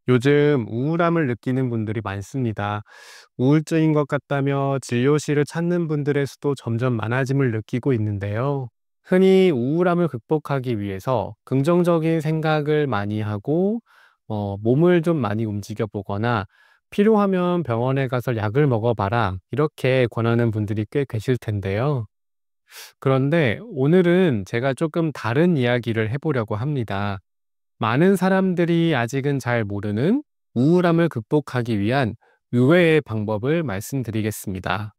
요즘 우울함을 느끼는 분들이 많습니다. 우울증인 것 같다며 진료실을 찾는 분들의 수도 점점 많아짐을 느끼고 있는데요. 흔히 우울함을 극복하기 위해서 긍정적인 생각을 많이 하고, 몸을 좀 많이 움직여 보거나, 필요하면 병원에 가서 약을 먹어봐라, 이렇게 권하는 분들이 꽤 계실 텐데요. 그런데 오늘은 제가 조금 다른 이야기를 해보려고 합니다. 많은 사람들이 아직은 잘 모르는 우울함을 극복하기 위한 의외의 방법을 말씀드리겠습니다.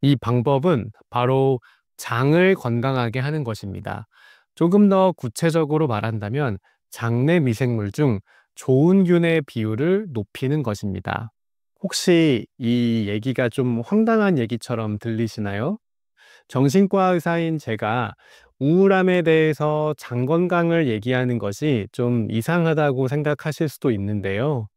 이 방법은 바로 장을 건강하게 하는 것입니다. 조금 더 구체적으로 말한다면 장내 미생물 중 좋은 균의 비율을 높이는 것입니다. 혹시 이 얘기가 좀 황당한 얘기처럼 들리시나요? 정신과 의사인 제가 우울함에 대해서 장 건강을 얘기하는 것이 좀 이상하다고 생각하실 수도 있는데요.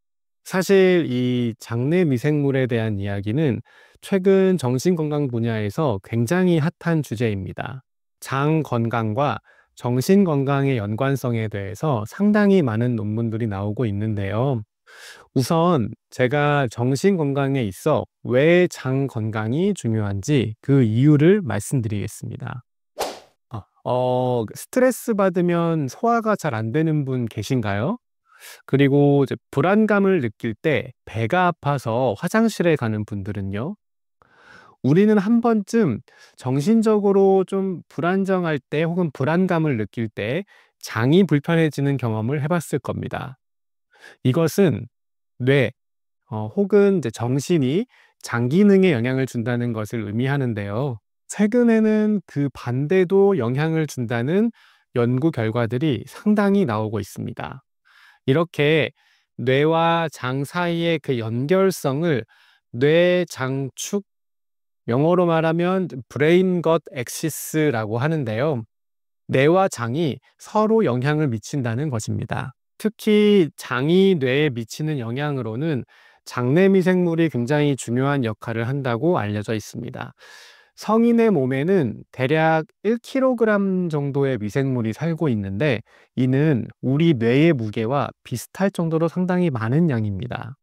사실 이 장내 미생물에 대한 이야기는 최근 정신건강 분야에서 굉장히 핫한 주제입니다. 장 건강과 정신 건강의 연관성에 대해서 상당히 많은 논문들이 나오고 있는데요. 우선 제가 정신 건강에 있어 왜 장 건강이 중요한지 그 이유를 말씀드리겠습니다. 스트레스 받으면 소화가 잘 안 되는 분 계신가요? 그리고 이제 불안감을 느낄 때 배가 아파서 화장실에 가는 분들은요? 우리는 한 번쯤 정신적으로 좀 불안정할 때 혹은 불안감을 느낄 때 장이 불편해지는 경험을 해봤을 겁니다. 이것은 뇌, 혹은 이제 정신이 장 기능에 영향을 준다는 것을 의미하는데요. 최근에는 그 반대도 영향을 준다는 연구 결과들이 상당히 나오고 있습니다. 이렇게 뇌와 장 사이의 그 연결성을 뇌장축, 영어로 말하면 브레인 것 엑시스라고 하는데요. 뇌와 장이 서로 영향을 미친다는 것입니다. 특히 장이 뇌에 미치는 영향으로는 장내 미생물이 굉장히 중요한 역할을 한다고 알려져 있습니다. 성인의 몸에는 대략 1kg 정도의 미생물이 살고 있는데 이는 우리 뇌의 무게와 비슷할 정도로 상당히 많은 양입니다.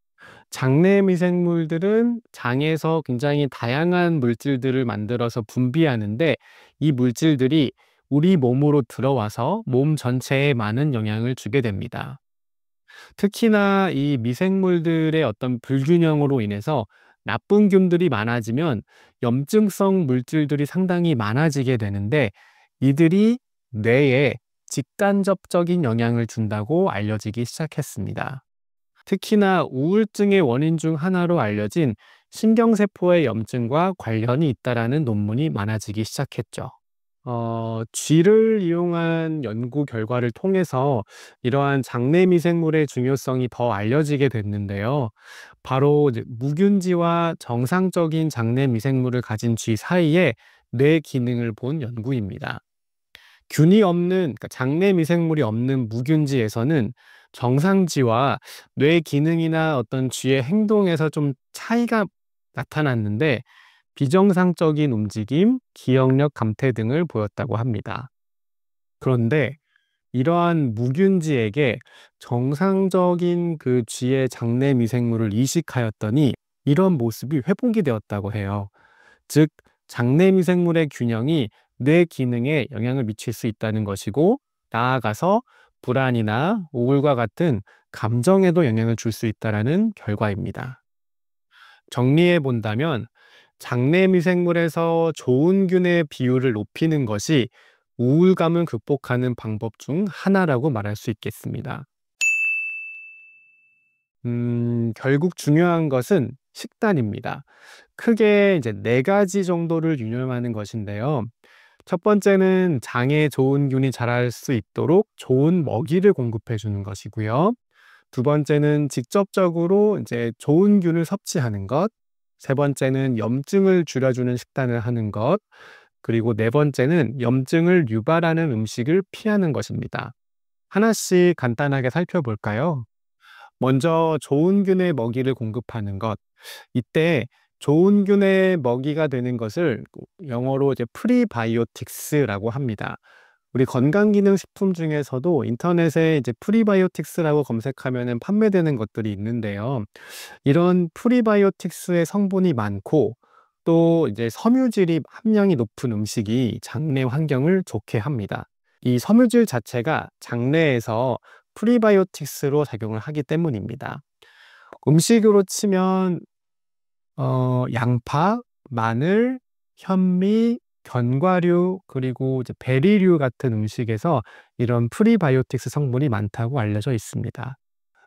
장내 미생물들은 장에서 굉장히 다양한 물질들을 만들어서 분비하는데 이 물질들이 우리 몸으로 들어와서 몸 전체에 많은 영향을 주게 됩니다. 특히나 이 미생물들의 어떤 불균형으로 인해서 나쁜 균들이 많아지면 염증성 물질들이 상당히 많아지게 되는데 이들이 뇌에 직간접적인 영향을 준다고 알려지기 시작했습니다. 특히나 우울증의 원인 중 하나로 알려진 신경세포의 염증과 관련이 있다라는 논문이 많아지기 시작했죠. 쥐를 이용한 연구 결과를 통해서 이러한 장내 미생물의 중요성이 더 알려지게 됐는데요. 바로 이제 무균지와 정상적인 장내 미생물을 가진 쥐 사이에 뇌 기능을 본 연구입니다. 균이 없는, 그러니까 장내 미생물이 없는 무균지에서는 정상쥐와 뇌 기능이나 어떤 쥐의 행동에서 좀 차이가 나타났는데 비정상적인 움직임, 기억력 감퇴 등을 보였다고 합니다. 그런데 이러한 무균지에게 정상적인 그 쥐의 장내 미생물을 이식하였더니 이런 모습이 회복이 되었다고 해요. 즉, 장내 미생물의 균형이 뇌 기능에 영향을 미칠 수 있다는 것이고, 나아가서 불안이나 우울과 같은 감정에도 영향을 줄 수 있다는 결과입니다. 정리해 본다면, 장내 미생물에서 좋은 균의 비율을 높이는 것이 우울감을 극복하는 방법 중 하나라고 말할 수 있겠습니다. 결국 중요한 것은 식단입니다. 크게 이제 네 가지 정도를 유념하는 것인데요. 첫 번째는 장에 좋은 균이 자랄 수 있도록 좋은 먹이를 공급해 주는 것이고요. 두 번째는 직접적으로 이제 좋은 균을 섭취하는 것. 세 번째는 염증을 줄여주는 식단을 하는 것. 그리고 네 번째는 염증을 유발하는 음식을 피하는 것입니다. 하나씩 간단하게 살펴볼까요? 먼저 좋은 균의 먹이를 공급하는 것. 이때 좋은 균의 먹이가 되는 것을 영어로 이제 프리바이오틱스라고 합니다. 우리 건강기능식품 중에서도 인터넷에 이제 프리바이오틱스라고 검색하면은 판매되는 것들이 있는데요. 이런 프리바이오틱스의 성분이 많고 또 이제 섬유질이 함량이 높은 음식이 장내 환경을 좋게 합니다. 이 섬유질 자체가 장내에서 프리바이오틱스로 작용을 하기 때문입니다. 음식으로 치면 양파, 마늘, 현미, 견과류, 그리고 이제 베리류 같은 음식에서 이런 프리바이오틱스 성분이 많다고 알려져 있습니다.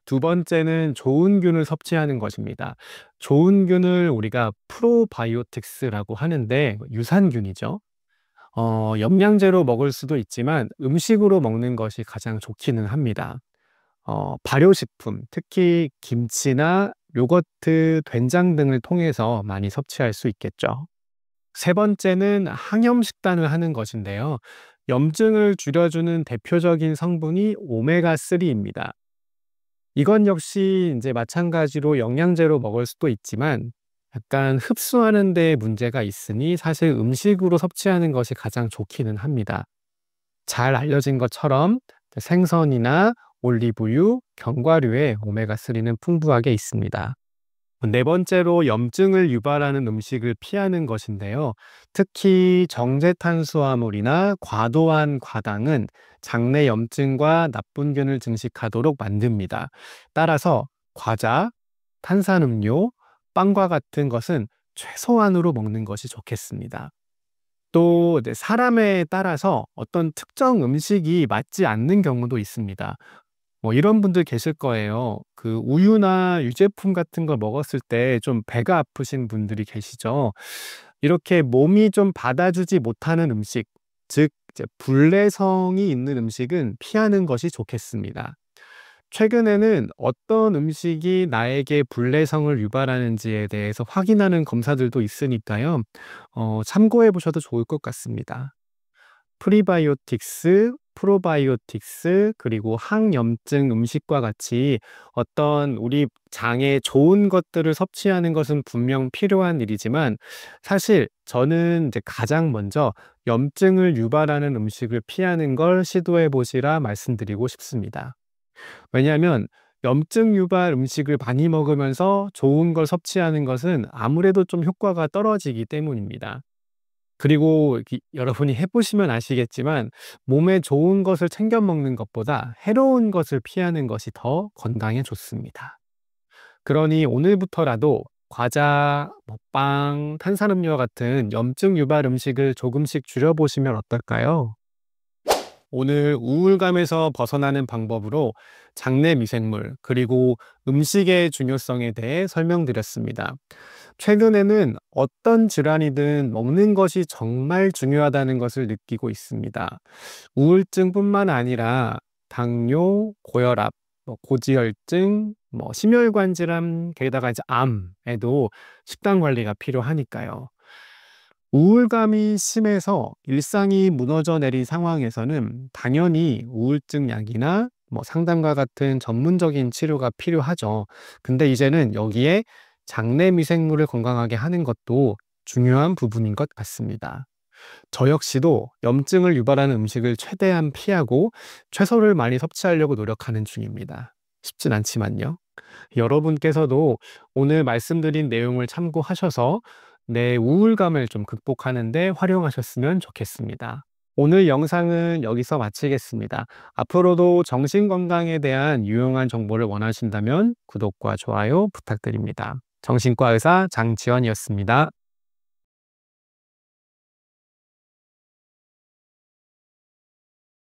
두 번째는 좋은 균을 섭취하는 것입니다. 좋은 균을 우리가 프로바이오틱스라고 하는데 유산균이죠. 영양제로 먹을 수도 있지만 음식으로 먹는 것이 가장 좋기는 합니다. 발효식품, 특히 김치나 요거트, 된장 등을 통해서 많이 섭취할 수 있겠죠. 세 번째는 항염식단을 하는 것인데요. 염증을 줄여주는 대표적인 성분이 오메가3입니다. 이건 역시 이제 마찬가지로 영양제로 먹을 수도 있지만 약간 흡수하는 데 문제가 있으니 사실 음식으로 섭취하는 것이 가장 좋기는 합니다. 잘 알려진 것처럼 생선이나 올리브유, 견과류에 오메가3는 풍부하게 있습니다. 네 번째로 염증을 유발하는 음식을 피하는 것인데요. 특히 정제탄수화물이나 과도한 과당은 장내 염증과 나쁜 균을 증식하도록 만듭니다. 따라서 과자, 탄산음료, 빵과 같은 것은 최소한으로 먹는 것이 좋겠습니다. 또 사람에 따라서 어떤 특정 음식이 맞지 않는 경우도 있습니다. 이런 분들 계실 거예요. 그 우유나 유제품 같은 걸 먹었을 때 좀 배가 아프신 분들이 계시죠. 이렇게 몸이 좀 받아주지 못하는 음식, 즉 이제 불내성이 있는 음식은 피하는 것이 좋겠습니다. 최근에는 어떤 음식이 나에게 불내성을 유발하는지에 대해서 확인하는 검사들도 있으니까요. 참고해 보셔도 좋을 것 같습니다. 프리바이오틱스, 프로바이오틱스, 그리고 항염증 음식과 같이 어떤 우리 장에 좋은 것들을 섭취하는 것은 분명 필요한 일이지만 사실 저는 이제 가장 먼저 염증을 유발하는 음식을 피하는 걸 시도해 보시라 말씀드리고 싶습니다. 왜냐하면 염증 유발 음식을 많이 먹으면서 좋은 걸 섭취하는 것은 아무래도 좀 효과가 떨어지기 때문입니다. 그리고 여러분이 해 보시면 아시겠지만 몸에 좋은 것을 챙겨 먹는 것보다 해로운 것을 피하는 것이 더 건강에 좋습니다. 그러니 오늘부터라도 과자, 빵, 탄산음료와 같은 염증 유발 음식을 조금씩 줄여 보시면 어떨까요? 오늘 우울감에서 벗어나는 방법으로 장내 미생물, 그리고 음식의 중요성에 대해 설명드렸습니다. 최근에는 어떤 질환이든 먹는 것이 정말 중요하다는 것을 느끼고 있습니다. 우울증뿐만 아니라 당뇨, 고혈압, 고지혈증, 심혈관 질환, 게다가 이제 암에도 식단 관리가 필요하니까요. 우울감이 심해서 일상이 무너져 내린 상황에서는 당연히 우울증 약이나 상담과 같은 전문적인 치료가 필요하죠. 근데 이제는 여기에 장내 미생물을 건강하게 하는 것도 중요한 부분인 것 같습니다. 저 역시도 염증을 유발하는 음식을 최대한 피하고 채소를 많이 섭취하려고 노력하는 중입니다. 쉽진 않지만요. 여러분께서도 오늘 말씀드린 내용을 참고하셔서 내 우울감을 좀 극복하는 데 활용하셨으면 좋겠습니다. 오늘 영상은 여기서 마치겠습니다. 앞으로도 정신건강에 대한 유용한 정보를 원하신다면 구독과 좋아요 부탁드립니다. 정신과 의사 장지원이었습니다.